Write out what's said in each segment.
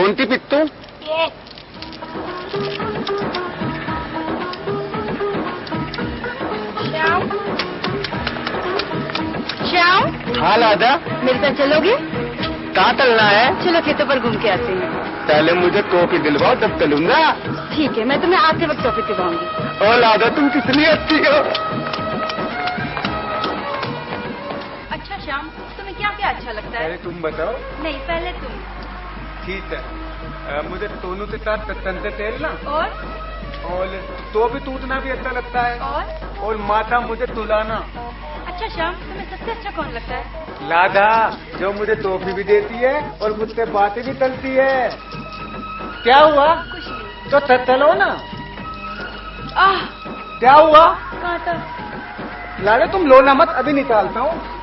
कोणती पित्तू? ये श्याम, श्याम। हाँ लादा, मेरे साथ चलोगे? कहाँ चलना है? चलो खेतों पर घूम के आते हैं। पहले मुझे टॉफी दिलवाओ तब चलूंगा। ठीक है, मैं तुम्हें आते वक्त टॉफी दिलवाऊंगी। ओ लादा, तुम कितनी अच्छी हो। अच्छा श्याम, तुम्हें क्या क्या अच्छा लगता है? पहले तुम बताओ। नहीं, पहले तुम। ठीक है, मुझे दोनों के साथ तंते तेल ना, और तो भी टूटना भी अच्छा लगता है, और माथा मुझे तुलाना। अच्छा श्याम, तुम्हें सबसे अच्छा कौन लगता है? लादा, जो मुझे टॉफी भी देती है और मुझसे बातें भी करती है। क्या हुआ? कुछ नहीं। तो चलो ना। आह, क्या हुआ? कांटा। लाडा तुम लो ना मत, अभी निकालता हूँ।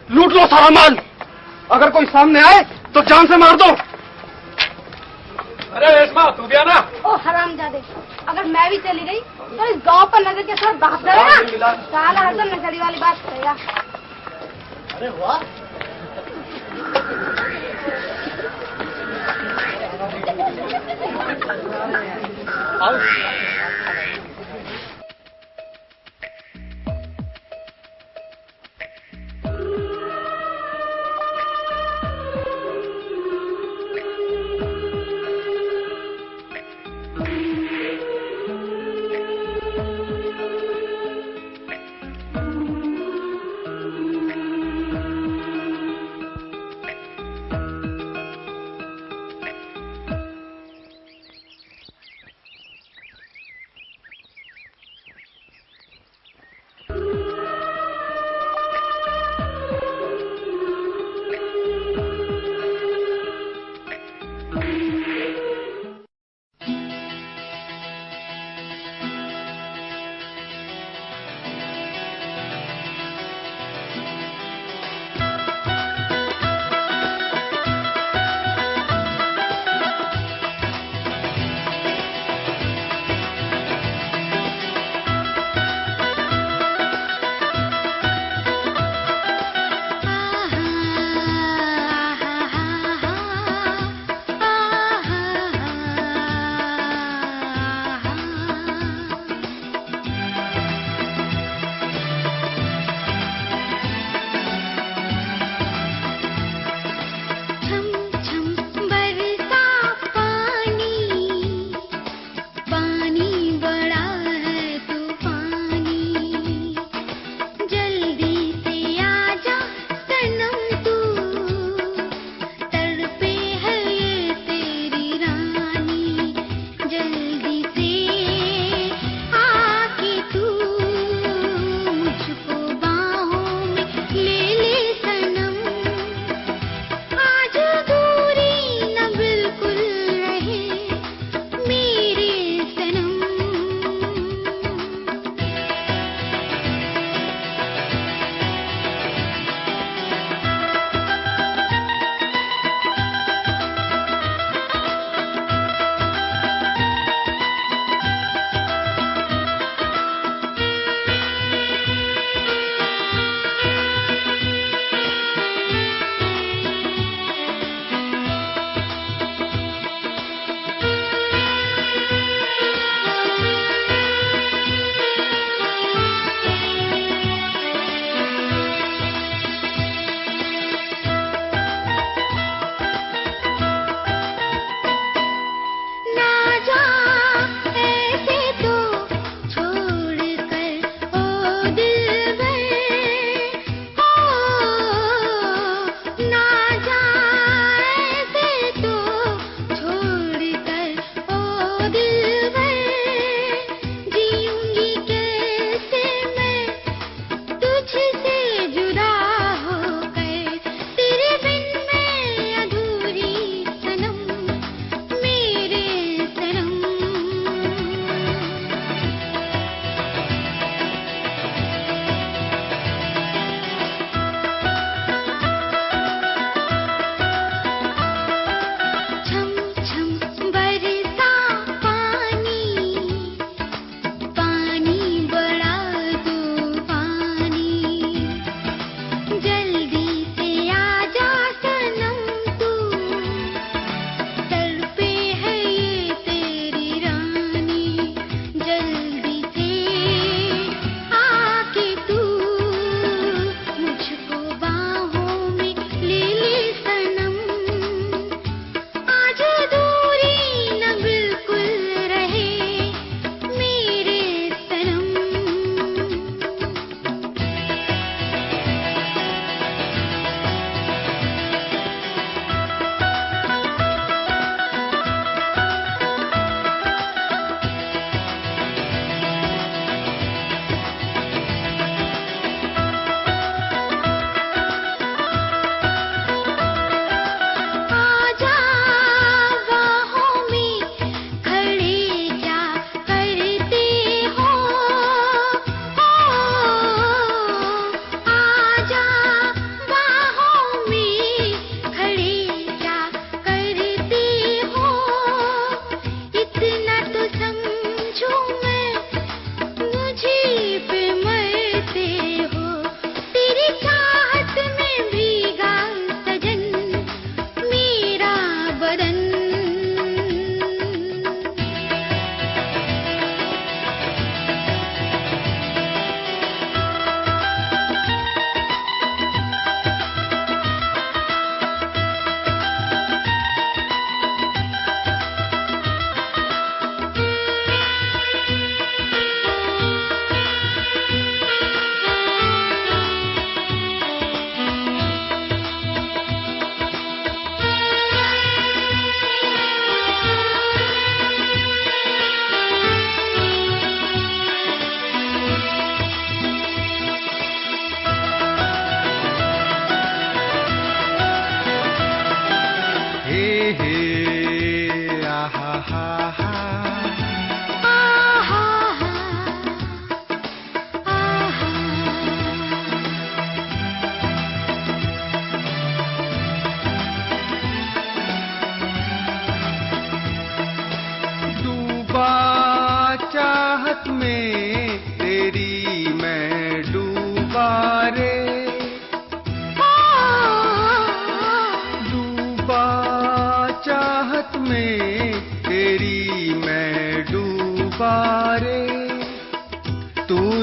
लूट लो सारा माल। अगर कोई सामने आए तो जान से मार दो। अरे रेशमा, तू भी आना। ओ हरामजादे, अगर मैं भी चली गई तो इस गांव पर नजर के साथ भाग जाएगा। साला हसन नजरी वाली बात करेगा। अरे वाह,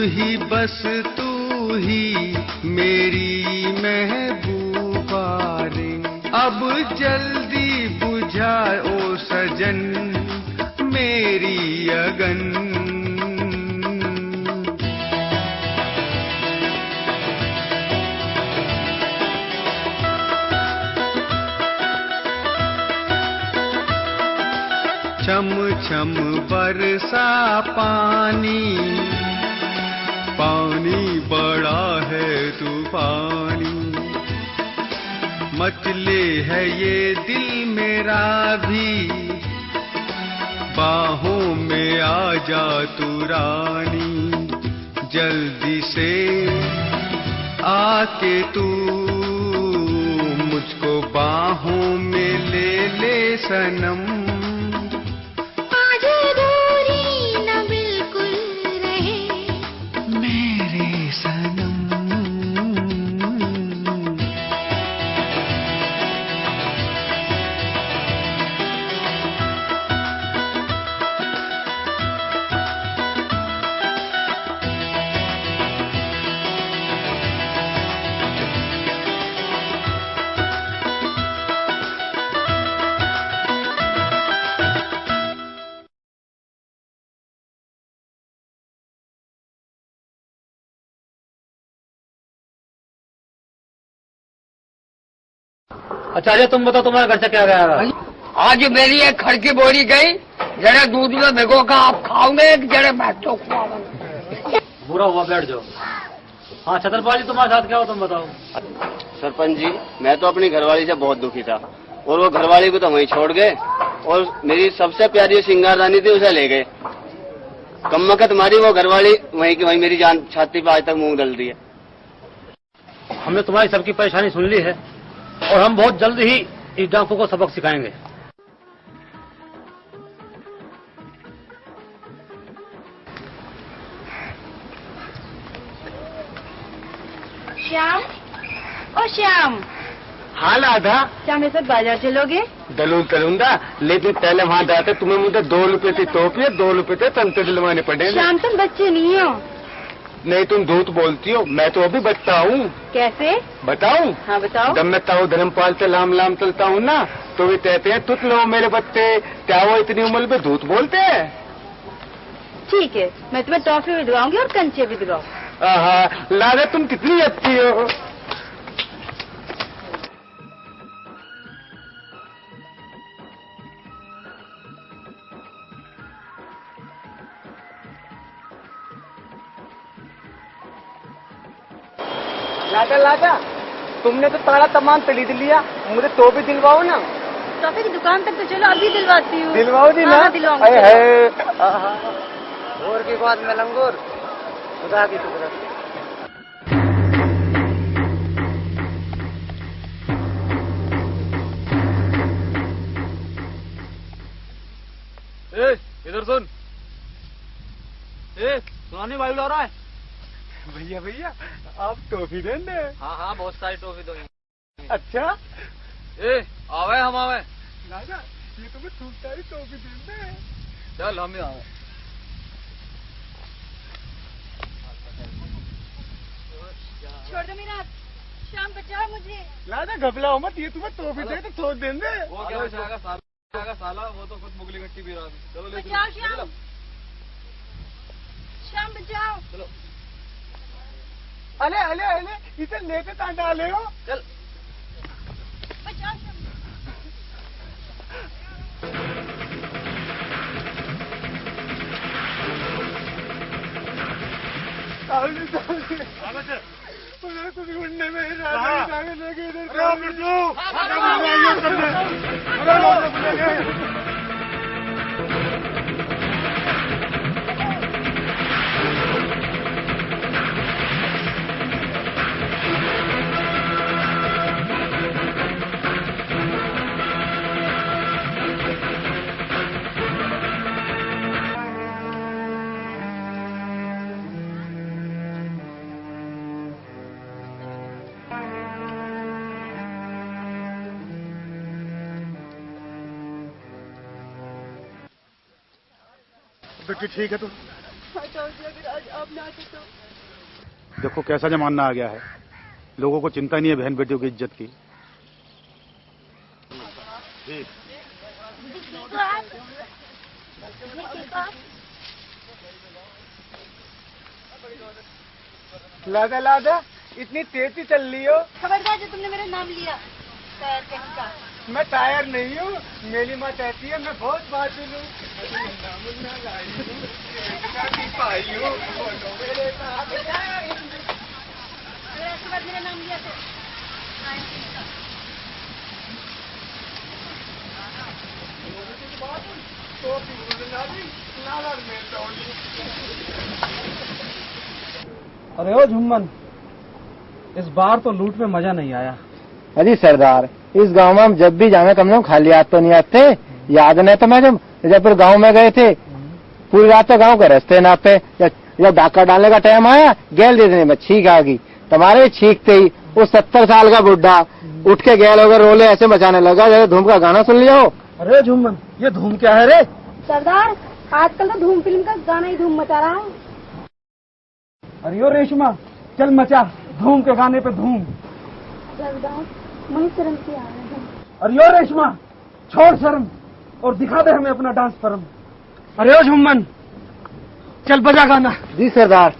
ही बस तू ही मेरी महबूबा रे, अब जल्दी बुझा ओ सजन मेरी अगन। छम छम बरसा पानी, पानी बड़ा है तूफानी, मचले है ये दिल मेरा भी, बाहों में आ जा तू रानी, जल्दी से आके तू मुझको बाहों में ले ले सनम। अच्छा अजय तुम बताओ तुम्हारा खर्चा क्या गया? आज मेरी एक खड़की बोरी गई, जड़े दूध में भिगो का आप खाओगे, एक जड़े भैंसों खुआओगे। बुरा हुआ, बैठ जाओ। हाँ छतरपाल जी तुम्हारे साथ क्या हो तुम बताओ। सरपंच जी मैं तो अपनी घरवाली से बहुत दुखी था, और वो घरवाली को तो वहीं छोड़ गए, और मेरी सबसे प्यारी सिंगार रानी थी उसे ले गए। कम्मकत मारी वो घरवाली वहीं की वहीं मेरी जान छाती पे आज तक मुंह डल रही है। हमने तुम्हारी सबकी परेशानी सुन ली है और हम बहुत जल्द ही इस डाकू को सबक सिखाएंगे। श्याम, ओ श्याम। हाँ राधा, क्या मेरे साथ बाजार चलोगे? जरूर चलूंगा, लेकिन पहले वहाँ जाते तुम्हें मुझे 2 रुपए की टोपी 2 रुपए के संतरे दिलवाने पड़ेंगे। श्याम तुम बच्चे नहीं हो। नहीं तुम झूठ बोलती हो, मैं तो अभी बच्चा हूँ। कैसे? बताऊं? हाँ बताओ। जब मैं ताऊ धर्मपाल से लाम लाम चलता हूँ ना, तो वे कहते हैं तुत लो मेरे बच्चे, क्या वो इतनी उम्र में झूठ बोलते हैं? ठीक है, मैं तुम्हें टॉफी भी दिलाऊंगी और कंचे भी दिलाऊंगी। लाला तुम कितनी अच्छी हो। लाजा लाजा, तुमने तो तारा तमाम खरीद लिया, मुझे तो भी दिलवाओ ना। टॉफी की दुकान तक तो चलो, अभी दिलवाती हूँ। दिलवाओ दी ना। हाँ, दिलवाऊंगी। और के बाद में लंगोर खुदा की कुदरत। इधर सुन। सुनानी वायु ला रहा है। भैया भैया आप टॉफी देंगे? हाँ हाँ बहुत सारी टॉफी दोगे। अच्छा आवे हम आवे। राजा ये तो मैं खूब सारी टॉफी देंगे। चल हम ही आवे। छोड़ दो मेरा, श्याम बचाओ मुझे। राजा घबराओ मत, ये तुम्हें टॉफी दे तो छोड़ देंगे। वो क्या जाएगा साला, वो तो खुद मुगली घट्टी भी रहा है। चलो ले बचाओ श्याम, श्याम बचाओ। चलो अले अले अले इसे लेके कहाँ डाले हो? चल बचाओ श्याम। कुछ ढूंढने में राजा लेके इधर बेटी ठीक है तुम? देखो कैसा जमाना आ गया है, लोगों को चिंता नहीं है बहन बेटियों की इज्जत की। लादा लादा इतनी तेज से चल रही हो। खबरदार जो तुमने मेरा नाम लिया टायर कहीं का। मैं टायर नहीं हूँ, मेरी माँ कहती है मैं बहुत बातून हूँ। अगर ऐसे बात मेरा नाम लिया तो अरे ओ झुम्मन, इस बार तो लूट में मजा नहीं आया। अरे सरदार, इस गांव में हम जब भी जावे कम से कम खाली हाथ तो नहीं आते। याद नहीं तो मैं जब फिर गांव में गए थे, पूरी रात तो गांव के रास्ते नापे। जब डाका डालने का टाइम आया, गैल दे देने में छींक आ गई। तुम्हारे छींकते ही वो 70 साल का बुढ़ा उठ के गैल होकर रोले ऐसे मचाने लगा जैसे धूम का गाना सुन लिया हो। अरे झुम्मन, ये धूम क्या है रे? सरदार, आजकल तो धूम फिल्म का गाना ही धूम मचा रहा है। अरे ओ रेशमा, चल मचा धूम के गाने पे धूम। सरदार, मुझे शर्म की आ रही है। अरे ओ रेशमा, छोड़ शर्म और दिखा दे हमें अपना डांस फॉर्म। अरे ओ झुम्मन, चल बजा गाना। जी सरदार।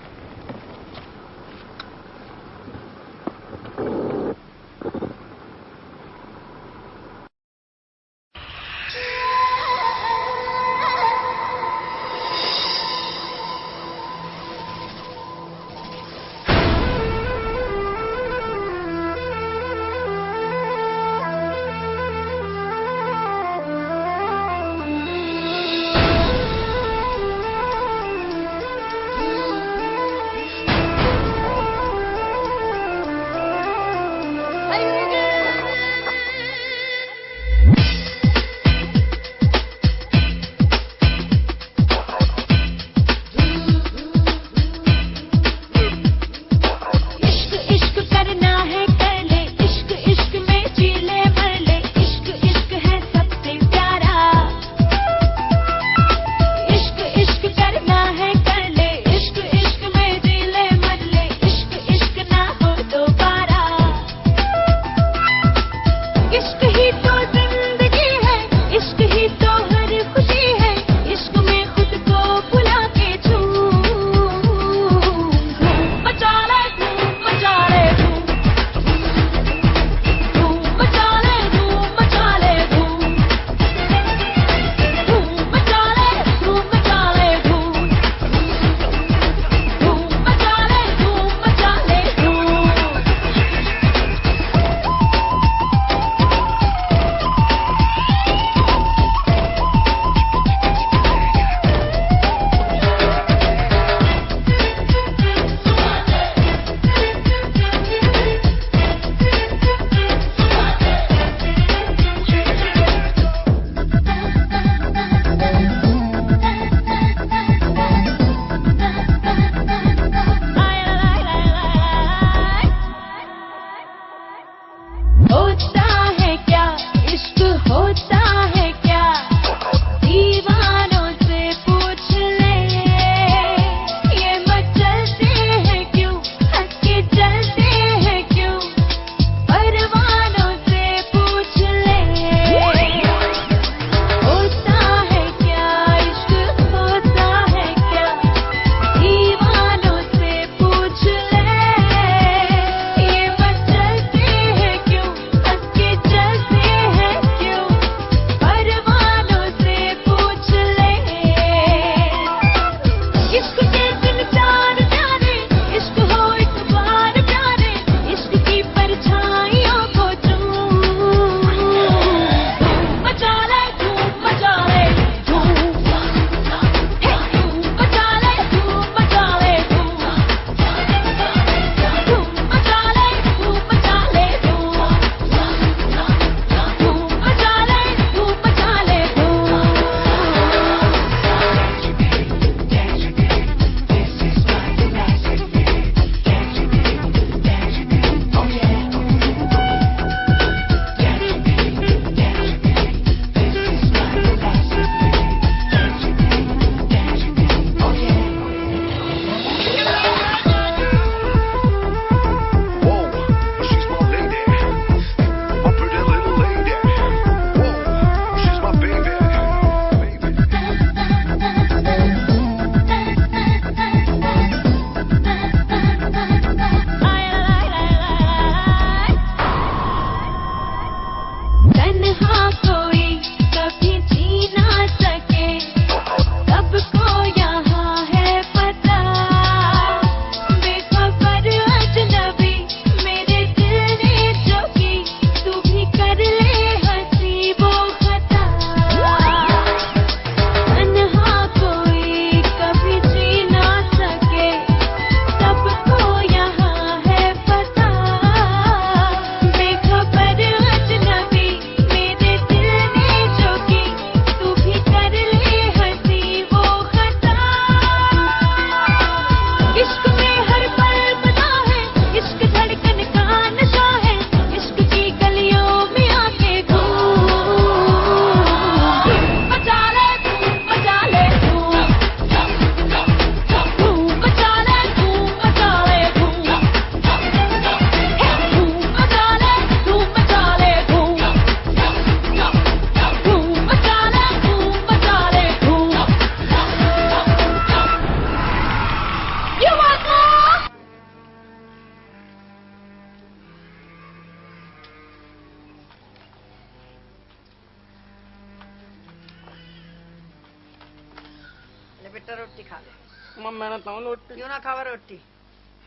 रोटी खा ले। मां मैं ना खाऊं रोटी। क्यों ना खावा रोटी?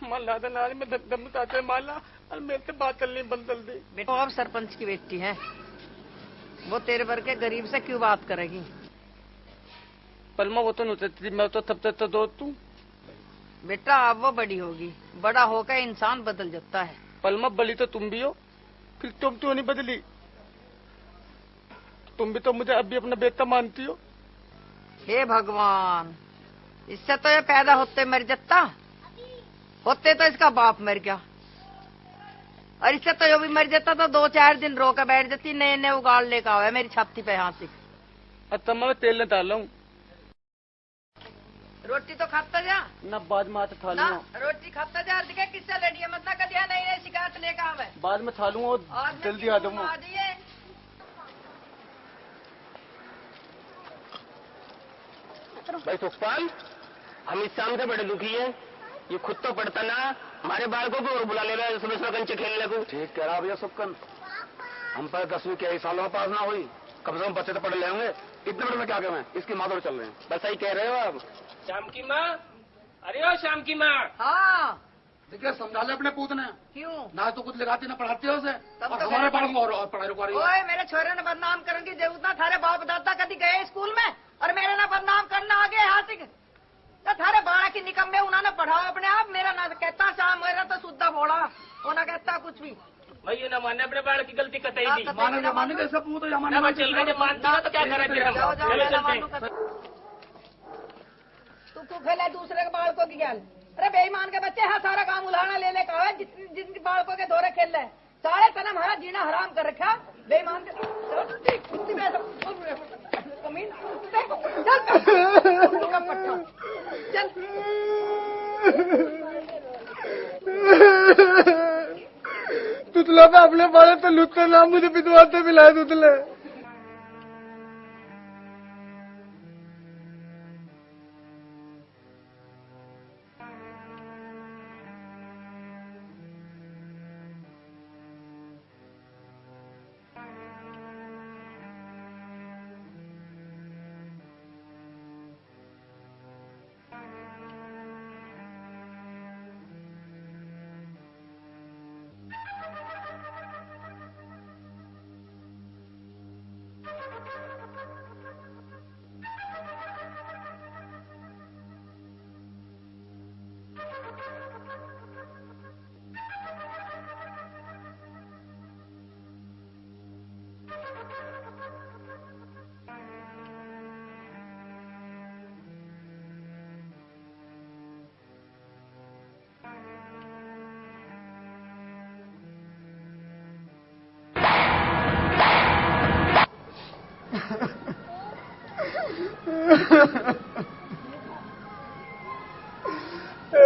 मां लादा नारी में दम ताते माला और मेरे से बात करनी बंद कर दी। बेटा अब सरपंच की बेटी है, वो तेरे भर के गरीब से क्यों बात करेगी? पलमा वो तो नहीं, मैं तो तब तक तो दो तू। बेटा अब वो बड़ी होगी, बड़ा होकर इंसान बदल जाता है। पलमा बली तो तुम भी हो, फिर तुम तो नहीं बदली। तुम भी तो मुझे अब भी अपना बेटा मानती हो। हे भगवान, इससे तो ये पैदा होते मर जाता, होते तो इसका बाप मर गया, और इससे तो यो भी मर जाता तो 2-4 दिन रो कर बैठ जाती, नए नए उगाड़ लेकर आवे मेरी छाती पे हाथ। अच्छा मैं तेल न डाला हूँ। रोटी तो खाता जा ना, बाद में आते था ना, लूंगा। रोटी खाता जा, दिखे किससे लड़ी मत ना कदिया नई नई शिकायत लेकर आवे। बाद में था लूंगा और जल्दी आ जाऊंगा। भाई सुखपाल, हम इस शाम से बड़े दुखी हैं। ये खुद तो पढ़ता ना, हमारे बालकों को और बुला ले रहा है सुबह कंचे खेलने को। ठीक कह रहा भैया सुखकन, हम पर 10वीं के सालों में पास ना हुई, कम से कम बच्चे तो पढ़ ले होंगे। इतने बड़े में क्या करें, इसकी माँ चल रहे हैं। बस सही कह रहे हो आप। श्याम की माँ, अरे ओ श्याम की माँ। हाँ देखिए समझा ले अपने पूत ने, क्यों? ना तो कुछ लगाती ना पढ़ाती है उसे, तब और तो हमारे मेरे- बालक और पढ़ाई रुका रही है। ओए मेरे छोरे ने बदनाम करने की जरूरत ना, थारे बाप दादा कभी गए स्कूल में और मेरे ना बदनाम करना आगे हाथ तो थारे बाड़ा की निकम में उन्होंने पढ़ाओ अपने आप। मेरा ना कहता शाम मेरा तो शुद्धा बोला, वो ना कहता कुछ भी। भाई ये ना माने अपने बाल की गलती कतई हाँ, दी। कतई माने माने जैसा पूत है, या माने ना चल रहे जब मानती हो तो क्या करें फिर हम। जाओ जाओ, चलो मैं ना चलते मानूं हैं। तू क्यों खेला दूसरे के बालकों की गैल? अरे बेईमान के बच्चे हैं, सारा काम उलाना ले ले का है, जिनके बालकों के दौरे खेल रहे सारे तना हमारा जीना हराम कर रखा। बेईमान के कमीन चल तुतला पे अपने बारे तो लुटते ना, मुझे पिटवाते मिलाए तुतले।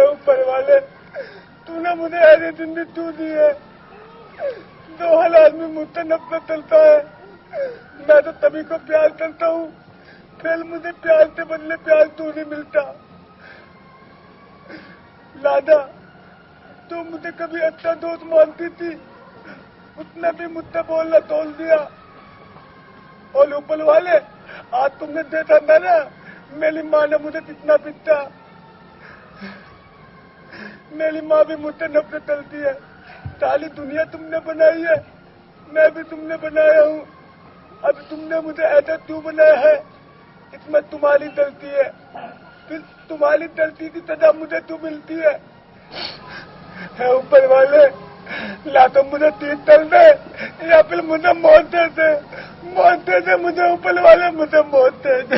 ऊपर वाले, तूने मुझे ऐसी जिंदगी क्यों दी है? 2 हालात में मुझसे नफरत चलता है। मैं तो तभी को प्यार करता हूँ, फिर मुझे प्यार के बदले प्यार तू नहीं मिलता। लादा, तू मुझे कभी अच्छा दोस्त मानती थी, उसने भी मुझसे बोलना तोड़ दिया। और ऊपर वाले, आज तुमने देखा था ना मेरी माँ ने मुझे कितना पीटा। मेरी माँ भी मुझसे नफरत चलती है। सारी दुनिया तुमने बनाई है, मैं भी तुमने बनाया हूँ। अब तुमने मुझे ऐसा क्यों बनाया है, इसमें तुम्हारी गलती है। फिर तुम्हारी गलती की सजा मुझे क्यों मिलती है? ऊपर वाले, या तो मुझे तीर तल दे या फिर मुझे मौत दे दे। मौत दे दे मुझे ऊपर वाले, मुझे मौत दे दे।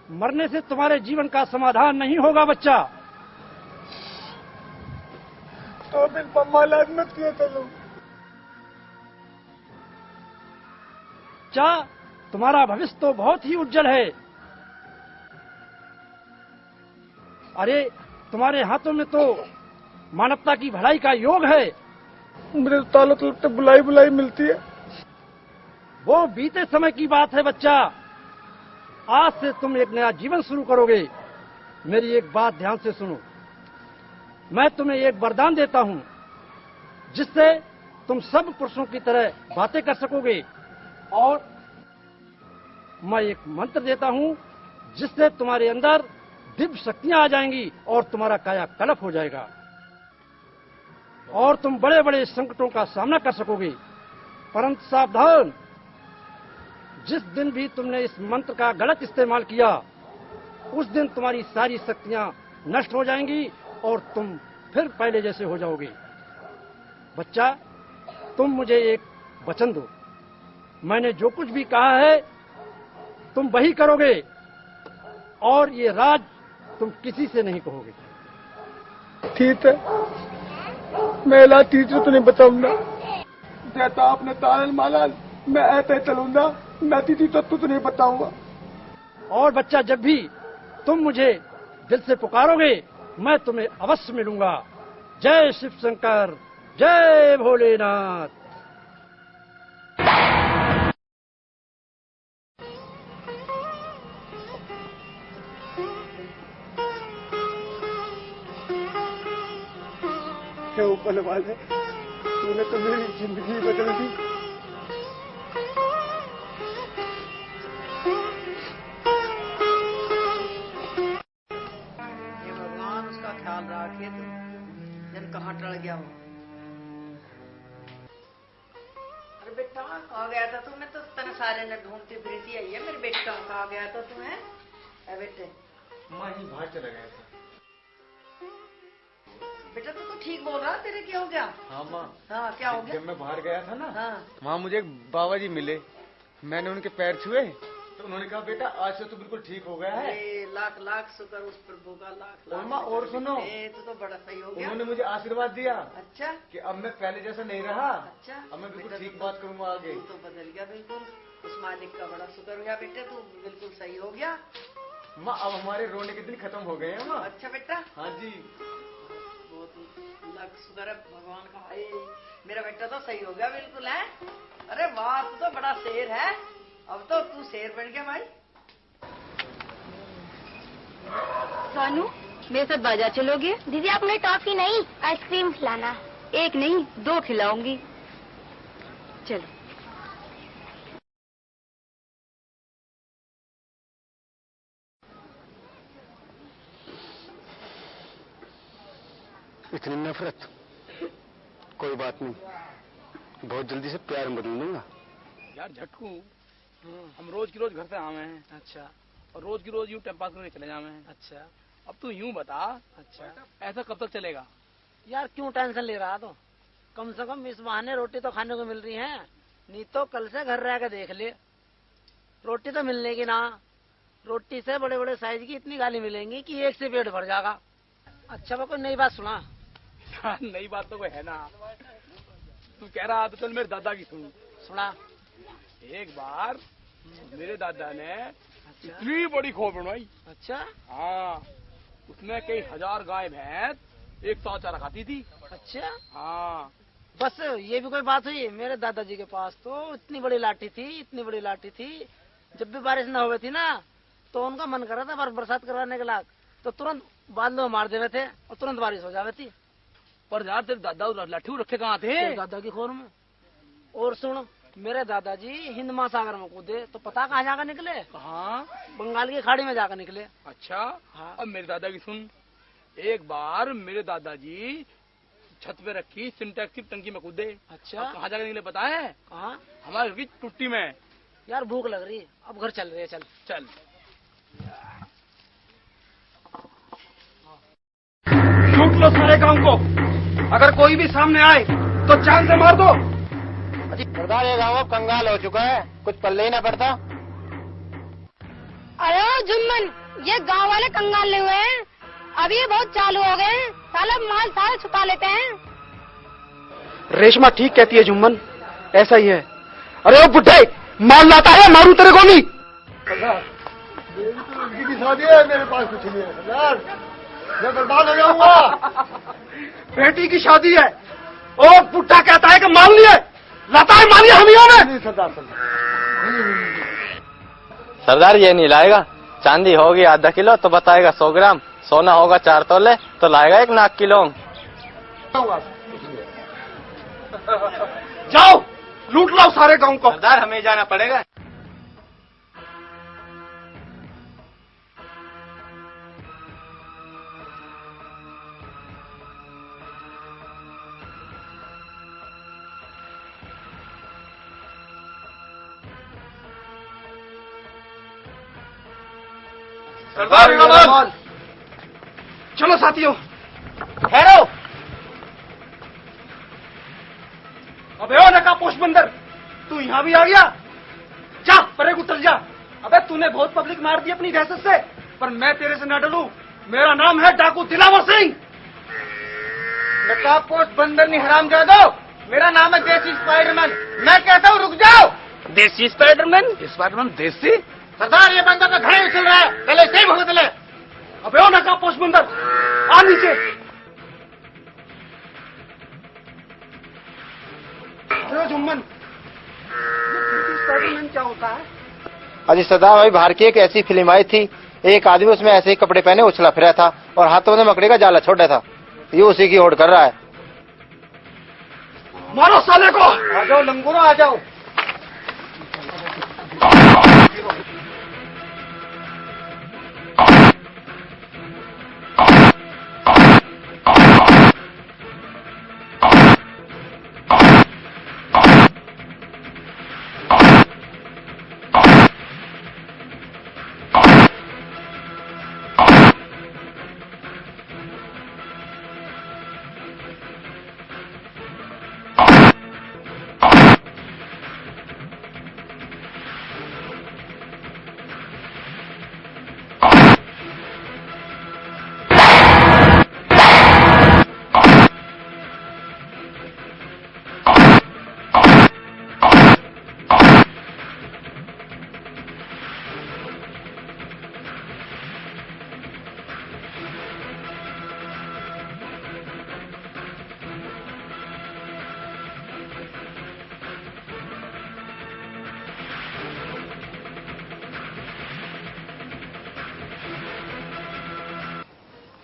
मरने से तुम्हारे जीवन का समाधान नहीं होगा बच्चा। तो फिर मम्मा लाद मत क्यों चलूं? बच्चा, तुम्हारा भविष्य तो बहुत ही उज्जवल है। अरे तुम्हारे हाथों में तो मानवता की भलाई का योग है। मुझे तालों तो बुलाई बुलाई मिलती है। वो बीते समय की बात है बच्चा, आज से तुम एक नया जीवन शुरू करोगे। मेरी एक बात ध्यान से सुनो, मैं तुम्हें एक वरदान देता हूं, जिससे तुम सब पुरुषों की तरह बातें कर सकोगे और मैं एक मंत्र देता हूँ जिससे तुम्हारे अंदर दिव्य शक्तियां आ जाएंगी और तुम्हारा कायाकल्प हो जाएगा और तुम बड़े बड़े संकटों का सामना कर सकोगे। परंतु सावधान, जिस दिन भी तुमने इस मंत्र का गलत इस्तेमाल किया उस दिन तुम्हारी सारी शक्तियां नष्ट हो जाएंगी और तुम फिर पहले जैसे हो जाओगे। बच्चा, तुम मुझे एक वचन दो, मैंने जो कुछ भी कहा है तुम वही करोगे और ये राज तुम किसी से नहीं कहोगे। ठीक है, मैं लाठी से तो नहीं बताऊंगा, जैसा आपने तालन माला मैं ऐसे ही चलूंगा, मैं दीदी तो नहीं बताऊंगा। और बच्चा, जब भी तुम मुझे दिल से पुकारोगे मैं तुम्हें अवश्य मिलूंगा। जय शिव शंकर, जय भोलेनाथ। क्या ऊपर वाले, तूने तो मेरी जिंदगी बदल दी। ये भगवान उसका ख्याल रखे तो जन कहाँ टल गया हो। अरे बेटा कहाँ गया था तू? मैं तो तने सारे ने ढूंढती फिरती आई है। मेरे बेटा कहाँ गया था तू? है बेटे? माँ ही बाहर चला गया था। बेटा तो ठीक बोल रहा, तेरे क्या हो गया? हाँ माँ। हाँ क्या हो गया? जब मैं बाहर गया था ना, हाँ वहाँ मुझे एक बाबा जी मिले, मैंने उनके पैर छुए तो उन्होंने कहा बेटा आज से तो बिल्कुल ठीक हो गया है। लाख लाख शुक्र उस प्रभु का, लाख लाख। माँ और सुनो, तू तो बड़ा सही हो गया। उन्होंने मुझे आशीर्वाद दिया अच्छा कि अब मैं पहले जैसा नहीं रहा। अच्छा, अब मैं बिल्कुल बेटा ठीक तो- बात करूंगा आगे। तू तो बदल गया बिल्कुल। उस मालिक का बड़ा शुक्र हो गया बेटे, तू बिल्कुल सही हो गया। माँ अब हमारे रोने के दिन खत्म हो गए हैं माँ। अच्छा बेटा, हाँ जी, बहुत लाख शुक्र है भगवान का। हाय मेरा बेटा तो सही हो गया बिल्कुल है। अरे वाह, तू तो बड़ा शेर है। अब तो तू शेर बन गया भाई। सोनू, मेरे साथ बाजार चलोगे? दीदी आप मुझे टॉफी नहीं आइसक्रीम खिलाना। एक नहीं 2 खिलाऊंगी। चलो। इतनी नफरत? कोई बात नहीं, बहुत जल्दी से प्यार में बदल दूंगा। यार झटकू, हम रोज की रोज घर से आवे हैं। अच्छा। और रोज की रोज यूं टाइम पास करके चले जावे हैं। अच्छा। अब तू यूं बता, अच्छा ऐसा कब तक चलेगा? यार क्यों टेंशन ले रहा? तो कम से कम इस बहाने रोटी तो खाने को मिल रही है, नहीं तो कल से घर रह के देख ले, रोटी तो मिलने की ना। रोटी से बड़े बड़े साइज की इतनी गाली मिलेंगी कि एक से पेट भर जाएगा। अच्छा वो कोई नई बात सुना? नई बात तो कोई है ना। तू कह रहा तो चल मेरे दादा की सुना। एक बार मेरे दादा ने इतनी बड़ी खोप बनवाई। अच्छा। हाँ, उसमें कई हजार गाय भैंस एक साथ चारा खाती थी। अच्छा। हाँ बस ये भी कोई बात हुई? मेरे दादाजी के पास तो इतनी बड़ी लाठी थी, इतनी बड़ी लाठी थी, जब भी बारिश न हुई थी ना तो उनका मन कर रहा था बरसात करवाने के लायक, तो तुरंत बादलों में मार देवे थे और तुरंत बारिश हो जावे थी। पर यार तेरे दादा लाठी रखे कहाँ थे? दादा की खोर में। और सुन, मेरे दादाजी हिंद महासागर में कूदे तो पता कहाँ जाकर निकले? कहाँ? बंगाल की खाड़ी में जाकर निकले। अच्छा। हाँ। अब मेरे दादा की सुन, एक बार मेरे दादाजी छत पे रखी सिंटेक्स की टंकी में कूदे। अच्छा। कहाँ जाकर निकले पता है? कहाँ? हमारे घर की टुट्टी में। यार भूख लग रही है, अब घर चल रहे हैं। चल चल। लूट लो सारे गांव को, अगर कोई भी सामने आए तो जान से मार दो। सरदार ये गाँव कंगाल हो चुका है, कुछ पल्ले ही ना पड़ता। अरे जुम्मन, ये गांव वाले कंगाल नहीं हुए हैं, अब ये बहुत चालू हो गए हैं, साला माल सारा छुपा लेते हैं। रेशमा ठीक कहती है जुम्मन, ऐसा ही है। अरे वो बुढ़े, माल लाता है, मारू तेरे को नहीं। मेरी तो लड़की की शादी है, मेरे पास कुछ नहीं है सरदार, मैं बर्बाद हो जाऊंगा। बेटी की शादी है, ओ बुढ़ा कहता है कि माल नहीं है, लाता है मालिया हमियों ने। सरदार सरदार ये नहीं लाएगा, चांदी होगी आधा किलो तो बताएगा 100 ग्राम, सोना होगा 4 तोले तो लाएगा 1 नाक किलो। जाओ लूट लाओ सारे गांव को। सरदार हमें जाना पड़ेगा। सरदार जिंदाबाद। चलो साथियों, ठहरो। अबे ओ नकाबपोश बंदर, तू यहाँ भी आ गया? जा परे उतर जा। अबे तूने बहुत पब्लिक मार दी अपनी दहशत से, पर मैं तेरे से न डरूं। मेरा नाम है डाकू दिलावर सिंह। नकाबपोश बंदर नहीं हरामजादो, मेरा नाम है देसी स्पाइडरमैन। मैं कहता हूँ रुक जाओ। देसी स्पाइडरमैन? स्पाइडरमैन देसी? सरदार ये बंदर तो घड़े उछल रहा है, पहले इसे ही भुगत ले। अबे ओ नकाबपोश बंदर, आ नीचे। जुम्मन, स्पाइडरमैन क्या होता है? अजी सरदार भाई, बाहर की एक ऐसी फिल्म आई थी, एक आदमी उसमें ऐसे ही कपड़े पहने उछला फिरा था और हाथों में मकड़ी का जाला छोड़ा था। ये उसी की होड़ कर रहा है। मारो साले को। आ जाओ लंगूरो, आ जाओ।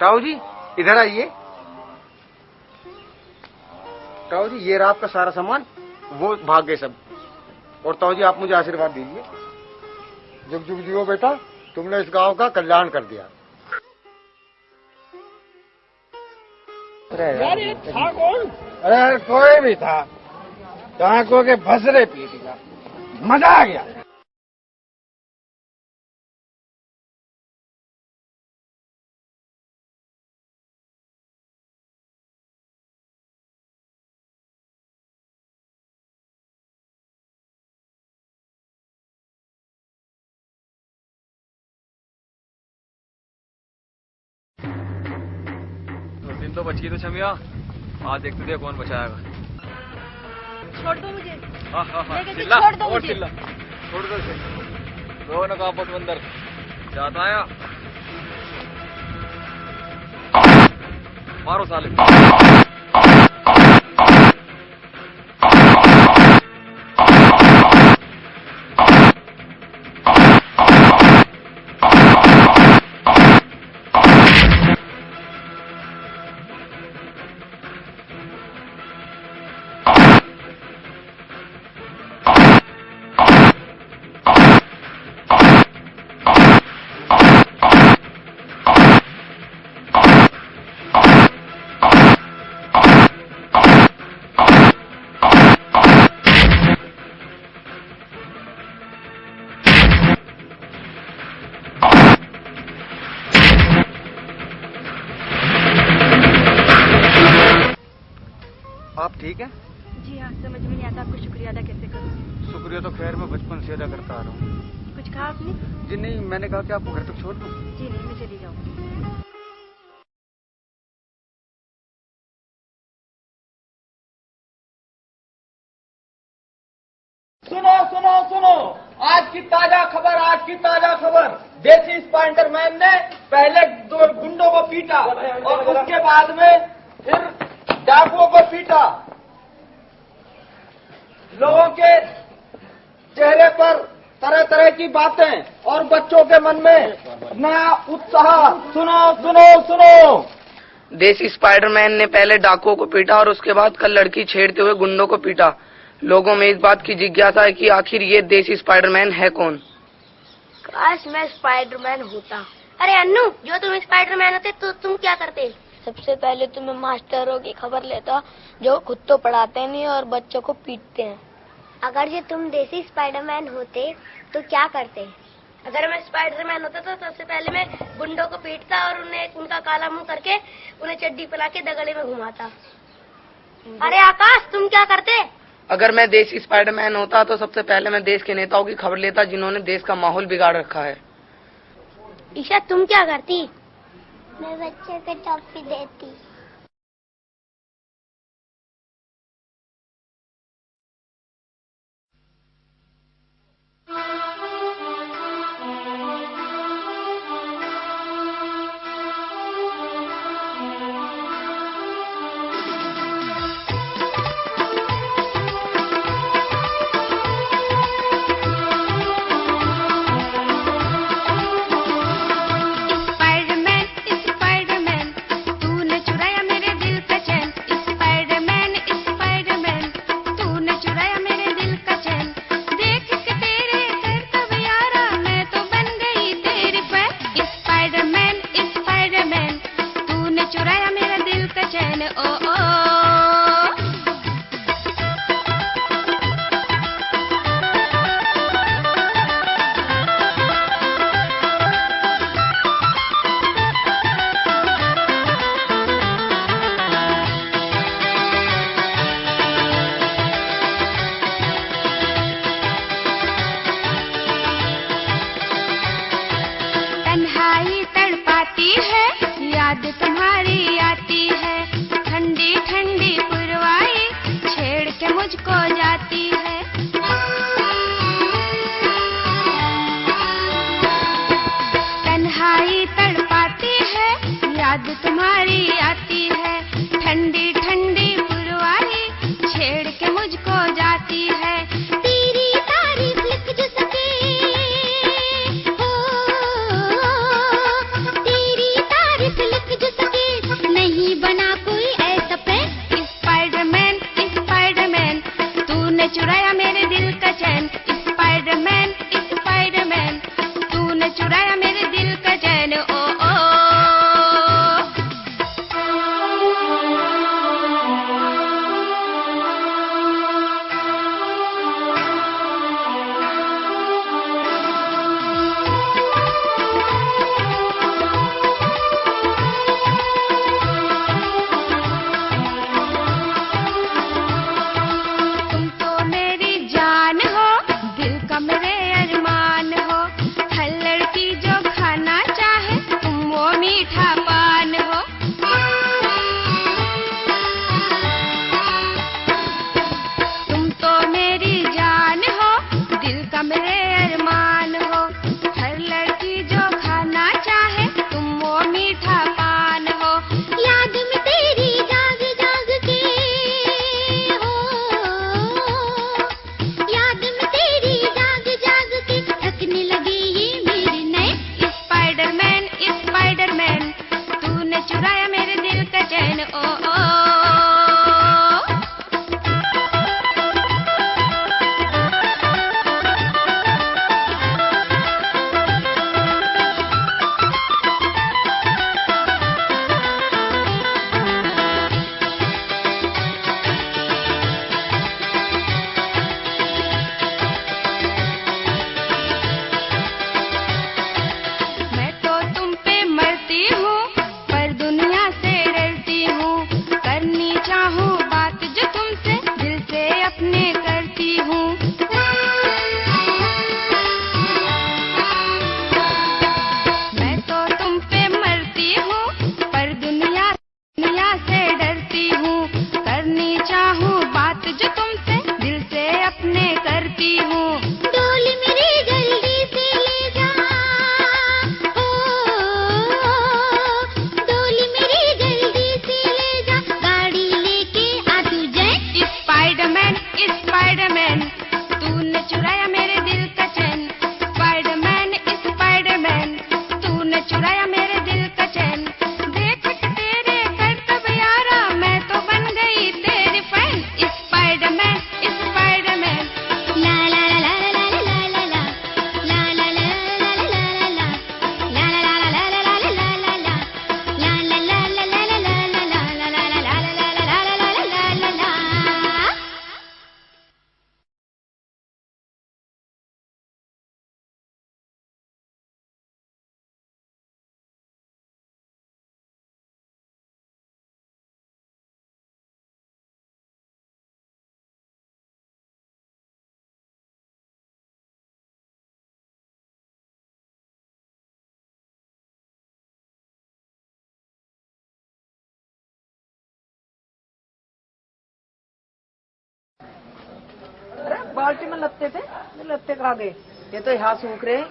ताऊ जी इधर आइए। ताऊ जी ये रहा आपका सारा सामान, वो भाग गए सब। और ताऊ जी आप मुझे आशीर्वाद दीजिए। जुग जुग जियो बेटा, तुमने इस गांव का कल्याण कर दिया। अरे था कौन? अरे कोई भी था, डाको के भसरे पीट गया, मजा आ गया। तो बच गई तो छमिया, आज देखते थे कौन बचाएगा। छोड़ दो मुझे। हाँ, चिल्ला, छोड़ दो मुझे। चिल्ला, छोड़ दो इसे। दो नकाबपोश बंदर जाता आया, मारो साले। आप ठीक है? जी हाँ, समझ में नहीं आता आपको शुक्रिया अदा कैसे करूँ। शुक्रिया तो खैर मैं बचपन से अदा करता आ रहा हूँ। कुछ कहा आपने? जी नहीं, मैंने कहा कि आपको घर तक छोड़ दूँ। जी नहीं, मैं चली जाऊँगी। सुनो सुनो सुनो, आज की ताजा खबर। देसी स्पाइडरमैन ने पहले दो गुंडों को पीटा और उसके बाद में फिर डाकुओं को पीटा। लोगों के चेहरे पर तरह तरह की बातें और बच्चों के मन में नया उत्साह। सुनो सुनो सुनो। देसी स्पाइडरमैन ने पहले डाकुओं को पीटा और उसके बाद कल लड़की छेड़ते हुए गुंडों को पीटा। लोगों में इस बात की जिज्ञासा है कि आखिर ये देसी स्पाइडरमैन है कौन। काश मैं स्पाइडरमैन होता। अरे अन्नू, जो तुम स्पाइडरमैन होते तो तुम क्या करते? सबसे पहले तो मैं मास्टरों की खबर लेता, जो खुद तो पढ़ाते नहीं और बच्चों को पीटते हैं। अगर ये तुम देसी स्पाइडरमैन होते तो क्या करते? अगर मैं स्पाइडरमैन होता तो सबसे पहले मैं गुंडों को पीटता और उन्हें उनका काला मुंह करके उन्हें चड्डी पहना के दगड़े में घुमाता। अरे आकाश, तुम क्या करते? अगर मैं देसी स्पाइडरमैन होता तो सबसे पहले मैं देश के नेताओं की खबर लेता जिन्होंने देश का माहौल बिगाड़ रखा है। ईशा, तुम क्या करती? मैं बच्चे को टॉफी देती। बाल्टी में लत्ते थे, लत्ते खा गए। ये तो यहाँ सूख रहे।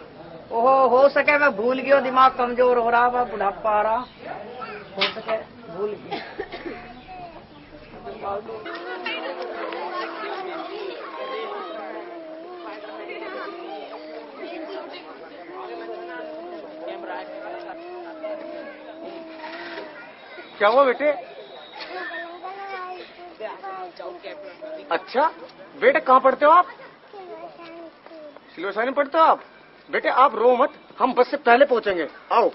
ओहो, हो सके मैं भूल गया, दिमाग कमजोर हो रहा, बुढ़ापा आ रहा, हो सके भूल गया। क्या हुआ बेटे? अच्छा बेटे, कहाँ पढ़ते हो आप? सिलवसानी पढ़ते हो आप? बेटे आप रो मत, हम बस से पहले पहुंचेंगे, आओ।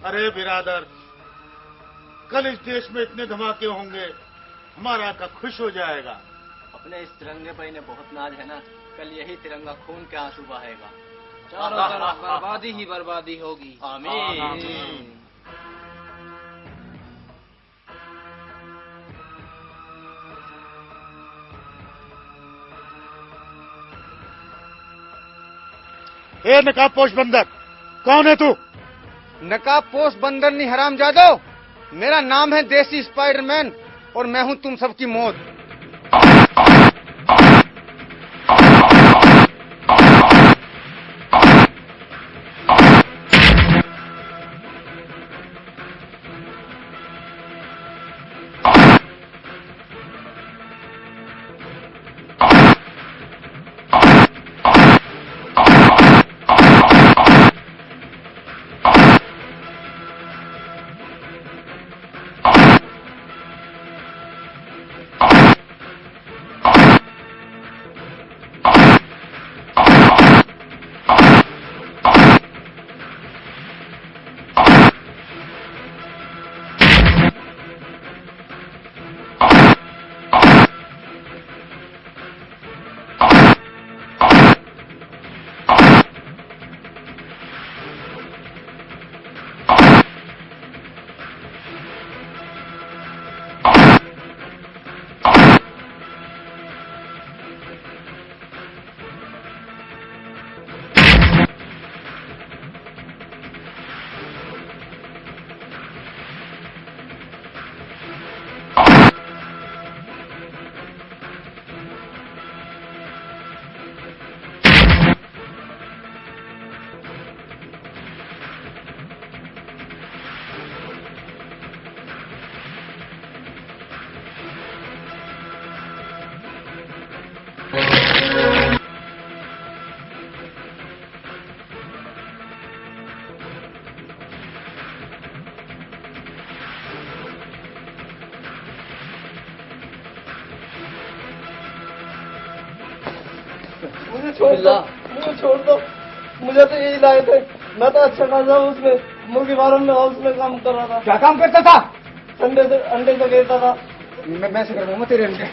अरे बिरादर, कल इस देश में इतने धमाके होंगे, हमारा आका खुश हो जाएगा। अपने इस तिरंगे पर इन्हें बहुत नाज है ना, कल यही तिरंगा खून के आंसू बहाएगा। चारों तरफ बर्बादी ही बर्बादी होगी। आमीन। ए नकाबपोश बंदर, कौन है तू? नकाबपोश बंदर नहीं हरामजादो, मेरा नाम है देसी स्पाइडरमैन और मैं हूं तुम सबकी मौत। मुझे छोड़ दो, मुझे तो यही लाए थे। मैं तो अच्छा खासा उसमें मुर्गी फार्म में हाउस में काम कर रहा था। क्या काम करता था? अंडे से घेरता था। मैं से करवाऊंगा तेरे अंडे।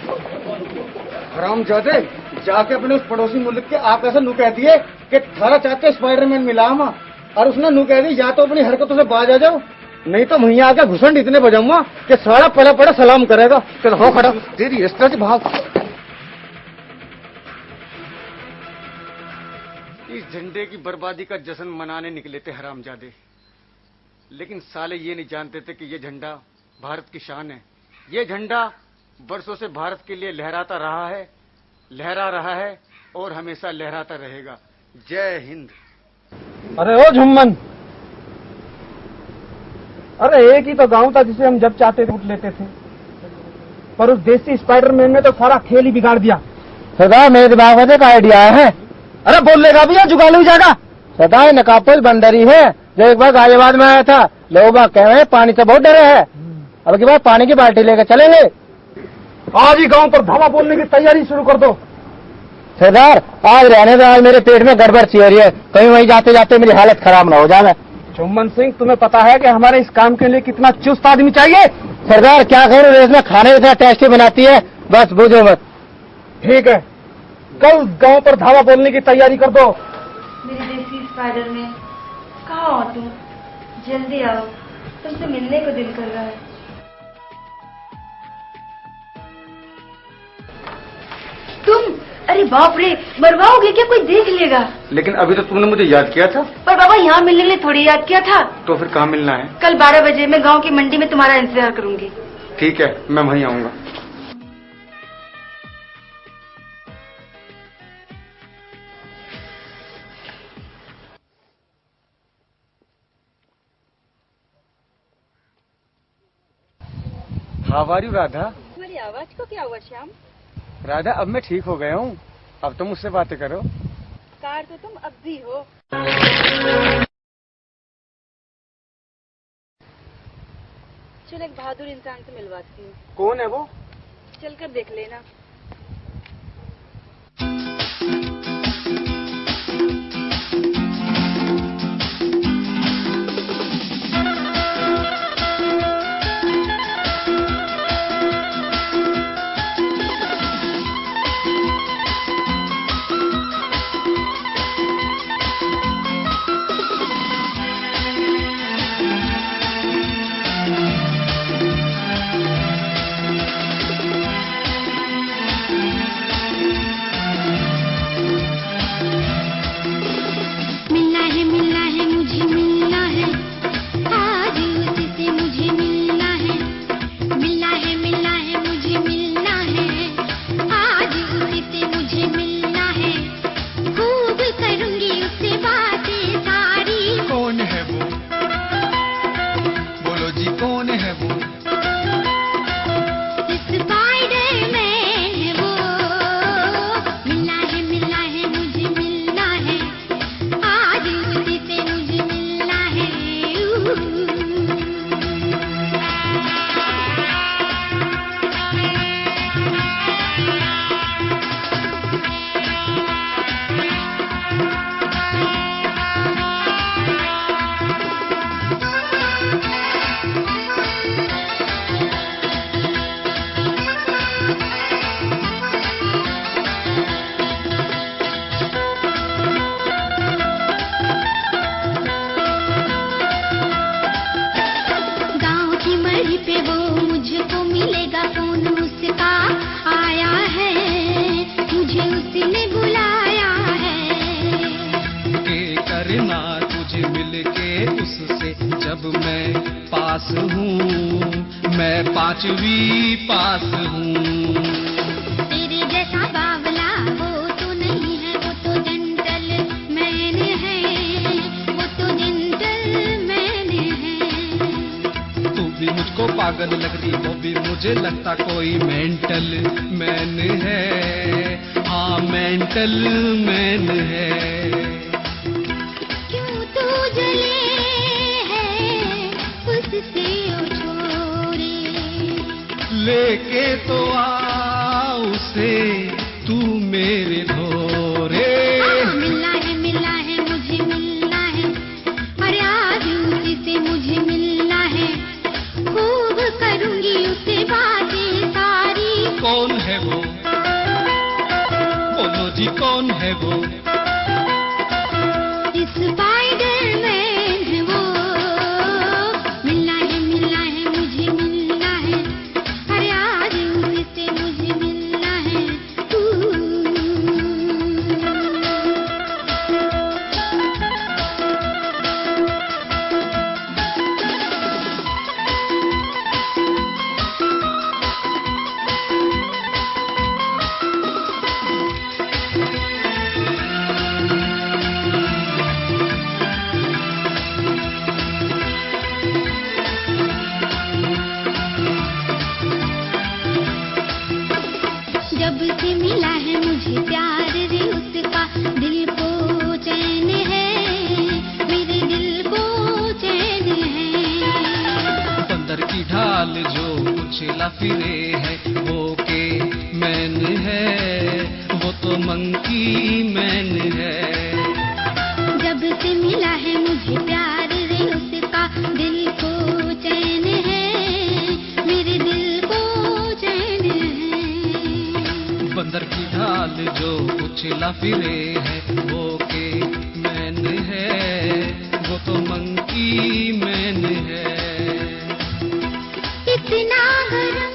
हरामजादे, जाके अपने उस पड़ोसी मुल्क के आप ऐसा नू कह दिए कि थारा चाहते स्पाइडरमैन मिला हम, और उसने नू कह दी या तो अपनी हरकतों से बाज आ जाओ, नहीं तो वहीं आके घुसंड इतने बजाऊंगा कि सारा पड़ा पड़ा सलाम करेगा। चल हो खड़ा, तेरी इस तरह से भाग। इस झंडे की बर्बादी का जश्न मनाने निकले थे हरामजादे, लेकिन साले ये नहीं जानते थे कि ये झंडा भारत की शान है। ये झंडा बरसों से भारत के लिए लहराता रहा है, लहरा रहा है और हमेशा लहराता रहेगा। जय हिंद। अरे ओ झुम्मन, अरे एक ही तो गांव था जिसे हम जब चाहते लूट लेते थे, पर उस देसी स्पाइडरमैन ने तो सारा खेल ही बिगाड़ दिया। सदा मेरे दिमाग में का आइडिया है। अरे बोलेगा भी या जुगालू जाएगा? सदा नकाबपोश बंदर ही है जो एक बार गाजियाबाद में आया था। लोग कह रहे हैं पानी से बहुत डरे है, अब की बार पानी की बाल्टी लेकर चलेंगे। आज ही गांव पर धावा बोलने की तैयारी शुरू कर दो। सरदार आज रहने दो, आज मेरे पेट में गड़बड़ सी हो रही है, कहीं वहीं जाते जाते मेरी हालत खराब ना हो जाए। चुम्बन सिंह, तुम्हें पता है कि हमारे इस काम के लिए कितना चुस्त आदमी चाहिए? सरदार क्या करूं, रेस में खाने इतना टेस्टी बनाती है, बस बुझो मत। ठीक है, कल गांव पर धावा बोलने की तैयारी कर दो। मेरे देसी स्पाइडरमैन, कहाँ हो तुम? जल्दी आओ, तुमसे मिलने को दिल कर रहा है। तुम? अरे बाप रे, मरवाओगे क्या? कोई देख लेगा। लेकिन अभी तो तुमने मुझे याद किया था। पर बाबा यहाँ मिलने के लिए थोड़ी याद किया था। तो फिर कहाँ मिलना है? कल 12 बजे मैं गांव की मंडी में तुम्हारा इंतजार करूंगी। ठीक है, मैं वहीं आऊंगा। How are you Radha? तुम्हारी आवाज को क्या हुआ श्याम? राधा, अब मैं ठीक हो गया हूँ, अब तो मुझसे बातें करो। कार तो तुम अब भी हो। चल एक बहादुर इंसान से मिलवाती हूँ। कौन है वो? चलकर देख लेना। जब से मिला है मुझे प्यार रे ढाल जो उछला फिरे है वो के मैन है, वो तो मंकी मैन है। इतना गरम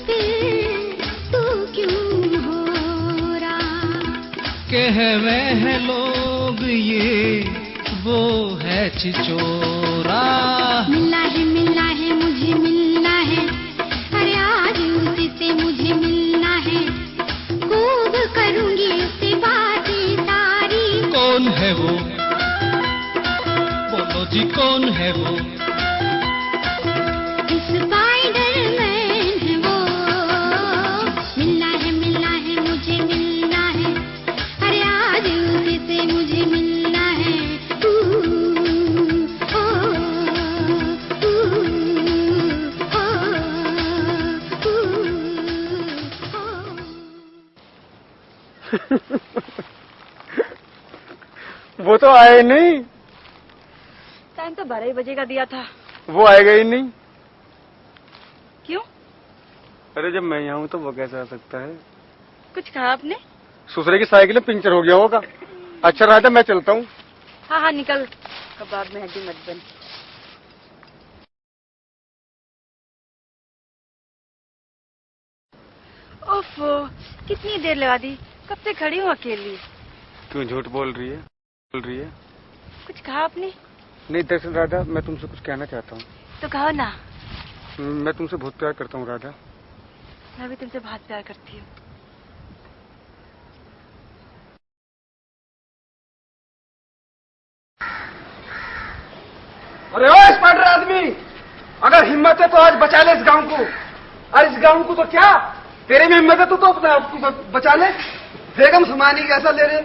फिर तू क्यों हो रहा? कह वह लोग ये वो है छिचोरा। मिलना है मुझे मिलना है, अरे आज उसी से मुझे मिलना है, खूब करूंगी उससे बातें सारी। कौन है वो, बोलो जी कौन है वो? स्पाइडरमैन है वो। मिलना है मुझे मिलना है, अरे आज उसी से मुझे मिलना है। वो तो आए नहीं। टाइम तो 12 बजे का दिया था। वो आएगा ही नहीं। क्यों? अरे जब मैं यहाँ हूँ तो वो कैसे आ सकता है? कुछ कहा आपने? ससुरे की साइकिल में पंचर हो गया होगा। अच्छा राजा मैं चलता हूँ। हाँ हाँ निकल, कबाब में हड्डी मत बन। ओफो, कितनी देर लगा दी, कब से खड़ी हूँ अकेली। क्यों झूठ बोल रही है? कुछ कहा आपने? नहीं दरअसल राधा मैं तुमसे कुछ कहना चाहता हूँ। तो कहो ना। मैं तुमसे बहुत प्यार करता हूँ राधा। मैं भी तुमसे बहुत प्यार करती हूँ। अरे ओ स्पाइडर आदमी, अगर हिम्मत है तो आज बचा ले इस गांव को। और इस गांव को तो क्या, तेरे में हिम्मत है तो अपने आप को बचा ले। बेगम समानी कैसा ले रहे?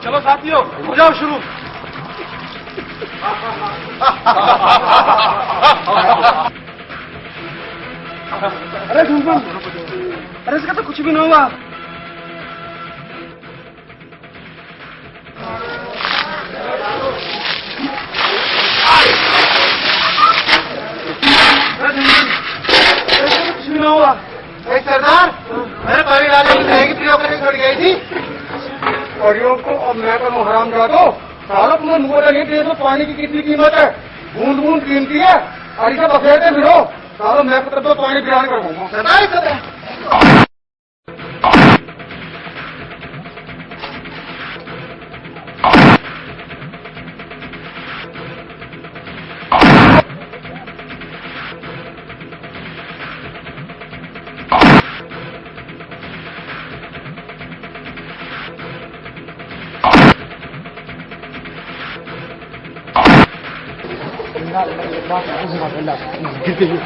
चलो साथियों हो जाओ शुरू। अरे धूमधाम, अरे इसका तो कुछ भी नहीं हुआ। कुछ भी नहीं हुआ। सरदार मैंने पानी डालने की कहेगी प्रयोग करके छोड़ गई थी। परियों को अब मैं करूँ हराम जादो। सालों तुम्हें मुंह लगे थे तो पानी की कितनी कीमत है, बूंद बूंद कीमती है। और इसे बखेरते फिरो, सालों मैं तो पानी बिरान करूंगा। सरदार गिरते हुए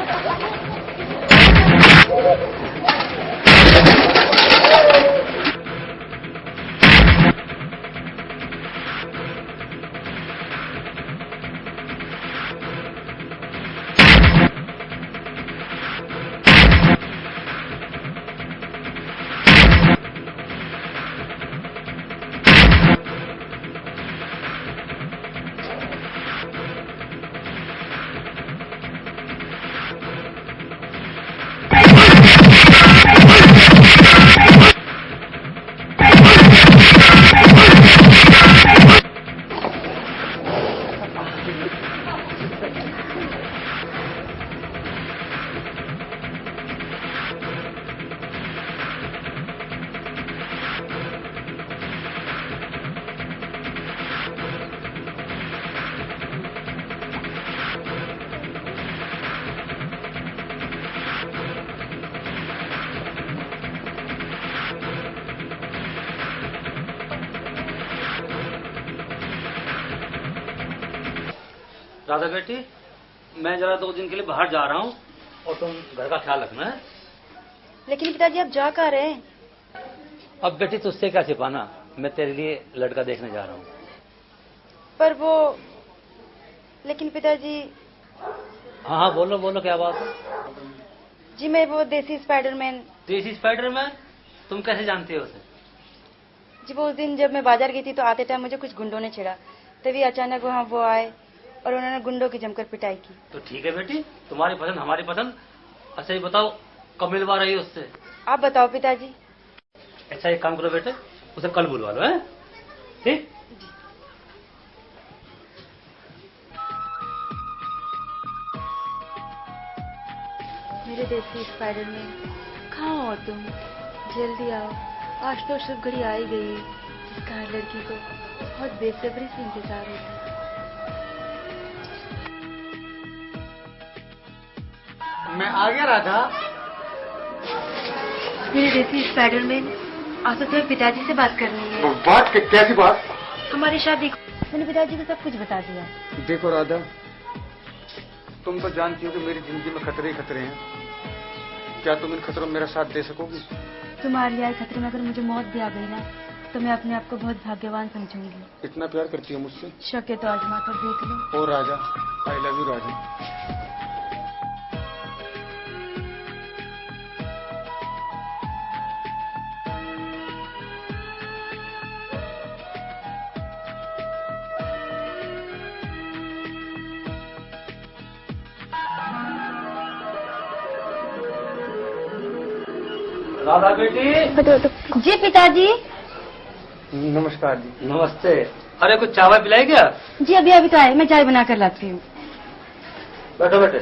राधा बेटी, मैं जरा 2 दिन के लिए बाहर जा रहा हूँ और तुम घर का ख्याल रखना है। लेकिन पिताजी आप जा कहाँ रहे हैं? अब बेटी तुझसे क्या छिपाना, मैं तेरे लिए लड़का देखने जा रहा हूँ। पर वो, लेकिन पिताजी। हाँ हाँ बोलो बोलो, क्या बात है? जी मैं वो देसी स्पाइडरमैन। देसी स्पाइडरमैन? तुम कैसे जानती हो उसे? जी वो उस दिन जब मैं बाजार गई थी तो आते टाइम मुझे कुछ गुंडों ने छेड़ा, तभी अचानक वहाँ वो आए और उन्होंने गुंडों की जमकर पिटाई की। तो ठीक है बेटी, तुम्हारी पसंद हमारी पसंद। अच्छा ये बताओ कब मिलवा रही हो उससे? आप बताओ पिताजी। अच्छा एक काम करो बेटे, उसे कल बुलवा लो, है ठीक? मेरे देसी स्पाइडरमैन, कहाँ हो तुम? जल्दी आओ, आज तो शुभ घड़ी आ ही गई है जिसका हर लड़की को बहुत बेसब्री से इंतजार होता है। मैं आ गया राधा। मेरे देसी स्पाइडरमैन, आज तो तुम्हें पिताजी से बात करनी है। बात कैसी बात? हमारी शादी को मैंने पिताजी को सब कुछ बता दिया। देखो राधा, तुम तो जानती हो कि मेरी जिंदगी में खतरे ही खतरे हैं। क्या तुम इन खतरों में मेरा साथ दे सकोगी? तुम्हारे आए खतरे में अगर मुझे मौत भी आ गई ना, तो मैं अपने आप को बहुत भाग्यवान समझूंगी। इतना प्यार करती हो मुझसे? शक है तो आजमा कर देख लो। ओ राजा, आई लव यू राजा। राधा बेटी। जी पिताजी। नमस्कार जी। नमस्ते। अरे कुछ चावल पिलाई क्या? जी अभी अभी तो आए, मैं चाय बना कर लाती हूँ। बैठो बेटे।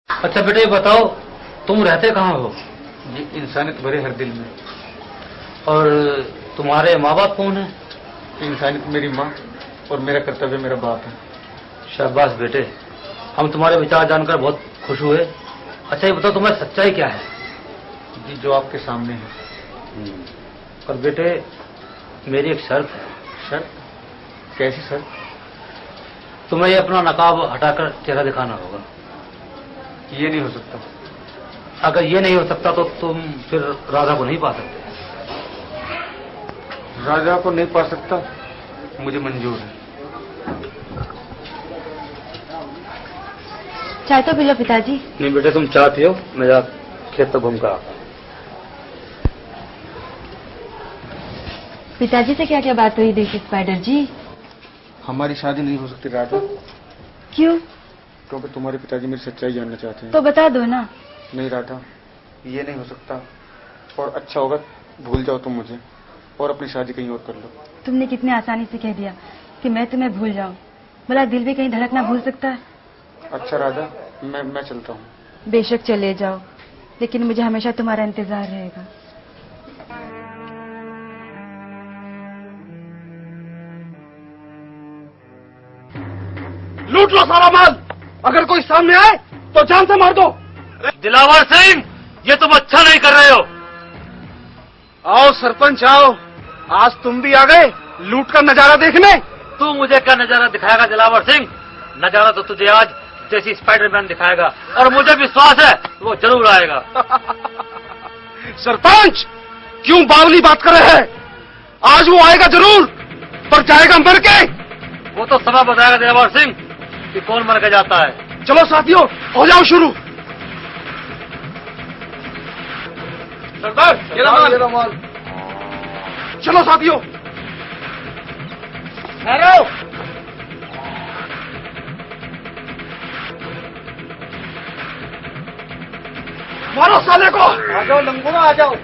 अच्छा बेटे ये बताओ तुम रहते कहाँ हो? जी इंसानियत भरे हर दिल में। और तुम्हारे माँ बाप कौन है? इंसानियत मेरी माँ और मेरा कर्तव्य मेरा बाप है। शाबाश बेटे, हम तुम्हारे विचार जानकर बहुत खुश हुए। अच्छा ये बताओ तुम्हारी सच्चाई क्या है? जी जो आपके सामने है। और बेटे मेरी एक शर्त है। शर्त? कैसी शर्त? तुम्हें ये अपना नकाब हटाकर चेहरा दिखाना होगा। ये नहीं हो सकता। अगर ये नहीं हो सकता तो तुम फिर राधा को नहीं पा सकते। राजा को नहीं पा सकता, मुझे मंजूर है। चाय तो पी लो पिताजी। नहीं बेटे तुम चाय पियो, मैं जा खेत तक घूम कर आता हूं। पिताजी से क्या क्या बात हुई देसी स्पाइडर जी? हमारी शादी नहीं हो सकती राधा। क्यों? क्योंकि तुम्हारे पिताजी मेरी सच्चाई जानना चाहते हैं। तो बता दो ना। नहीं राधा, ये नहीं हो सकता। और अच्छा होगा भूल जाओ तुम मुझे और अपनी शादी कहीं और कर लो। तुमने कितने आसानी से कह दिया कि मैं तुम्हें भूल जाऊं। भला दिल भी कहीं धड़कना भूल सकता है? अच्छा राधा, मैं चलता हूँ। बेशक चले जाओ, लेकिन मुझे हमेशा तुम्हारा इंतजार रहेगा। लूट लो सारा माल। अगर कोई सामने आए तो जान से मार दो। दिलावर सिंह, ये तुम अच्छा नहीं कर रहे हो। आओ सरपंच आओ, आज तुम भी आ गए लूट का नजारा देखने। तू मुझे क्या नजारा दिखाएगा दिलावर सिंह? नजारा तो तुझे आज जैसी स्पाइडरमैन दिखाएगा, और मुझे विश्वास है वो जरूर आएगा। सरपंच क्यों बावली बात कर रहे हैं? आज वो आएगा जरूर, पर जाएगा मर के। वो तो समय बताएगा दिलावर सिंह कि कौन मर के जाता है। चलो साथियों हो जाओ शुरू। सरदार ये माल। चलो साथियों। ठहरो। मारो साले को। आ जाओ लंगूरा आ जाओ।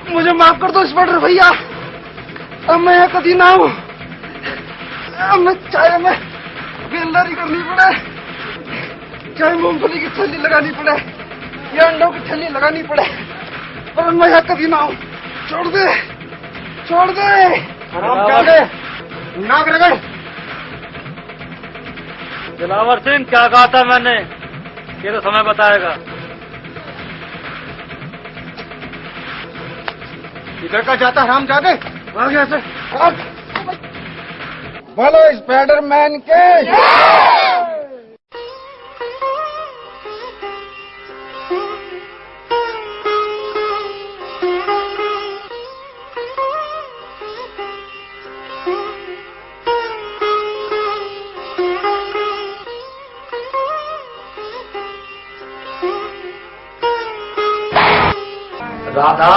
मुझे माफ कर दो स्पाइडर भैया, अब मैं यहाँ कभी ना हूँ। अब मैं चाहे मैं बेलदारी करनी पड़े, चाहे मूंगफली की थैली लगानी पड़े या अंडों की थैली लगानी पड़े, पर मैं यहाँ कभी ना हूँ। छोड़ दे, छोड़ दे। नाक रगड़। दिलावर सिंह, क्या कहा था मैंने? ये तो समय बताएगा। इधर का जाता राम जागे आ गया सर। बोलो स्पाइडरमैन के। राधा,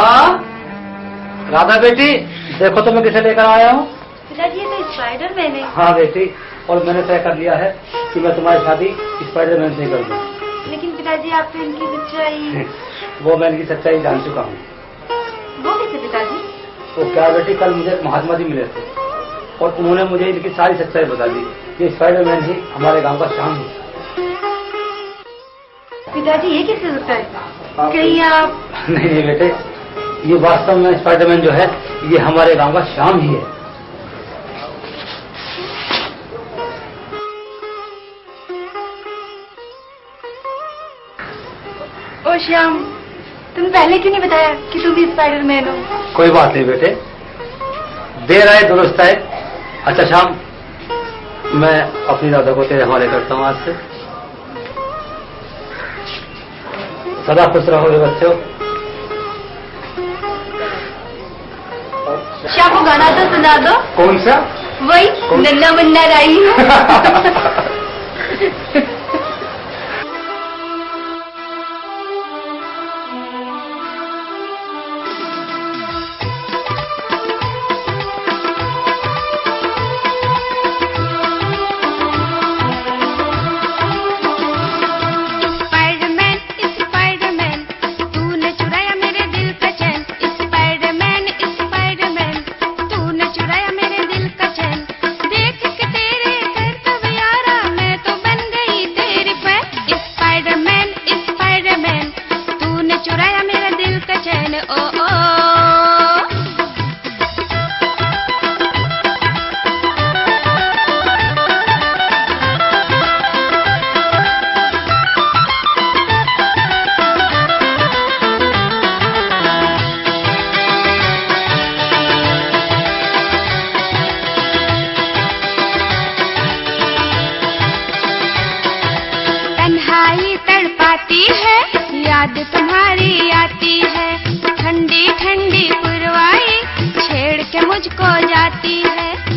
राधा बेटी, देखो तो मैं किसे लेकर आया हूँ। पिताजी ये तो स्पाइडरमैन है। हाँ बेटी, और मैंने तय कर लिया है कि मैं तुम्हारी शादी स्पाइडरमैन से कर दूँ। लेकिन पिताजी आप तो इनकी सच्चाई। वो मैं इनकी सच्चाई जान चुका हूँ। वो कैसे पिताजी? तो क्या बेटी, कल मुझे महात्मा जी मिले थे और उन्होंने मुझे इनकी सारी सच्चाई बता दी कि स्पाइडरमैन ही हमारे गांव का शान है। पिताजी ये कैसे होता है? कहीं आप? नहीं बेटे, ये वास्तव में स्पाइडरमैन जो है ये हमारे गांव का शान ही है। ओ श्याम, तुम पहले क्यों नहीं बताया कि तुम भी स्पाइडरमैन हो? कोई बात नहीं बेटे, देर आए दुरुस्त आए। अच्छा श्याम, मैं अपनी दादा को तेरे हवाले करता हूँ आज से। सदा खुश रहो बच्चों। श्याम को गाना तो सुना दो। कौन सा? वही नन्ना मुन्ना राई। याद तुम्हारी आती है, ठंडी ठंडी पुरवाई छेड़ के मुझको जाती है।